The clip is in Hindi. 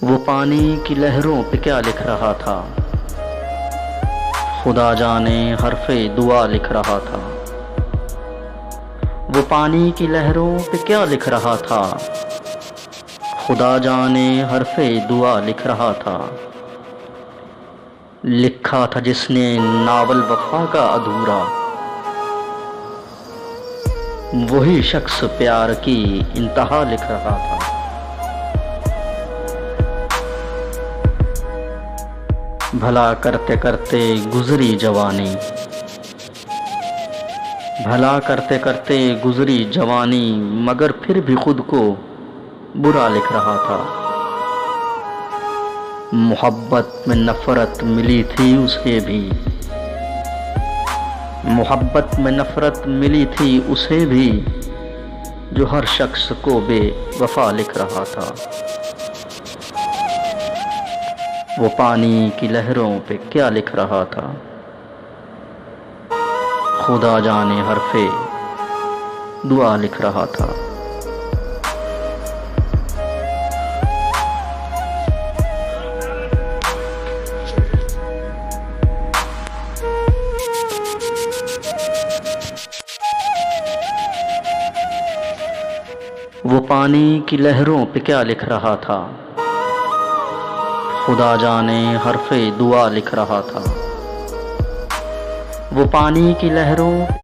वो पानी की लहरों पे क्या लिख रहा था, खुदा जाने हरफे दुआ लिख रहा था। वो पानी की लहरों पे क्या लिख रहा था, खुदा जाने हरफे दुआ लिख रहा था। लिखा था जिसने नावल वफा का अधूरा, वही शख्स प्यार की इंतहा लिख रहा था। भला करते करते गुजरी जवानी, भला करते करते गुजरी जवानी, मगर फिर भी खुद को बुरा लिख रहा था। मोहब्बत में नफरत मिली थी उसे भी, मोहब्बत में नफरत मिली थी उसे भी, जो हर शख्स को बेवफा लिख रहा था। वो पानी की लहरों पे क्या लिख रहा था, खुदा जाने हरफे दुआ लिख रहा था। वो पानी की लहरों पे क्या लिख रहा था, खुदा जाने हरफे दुआ लिख रहा था। वो पानी की लहरों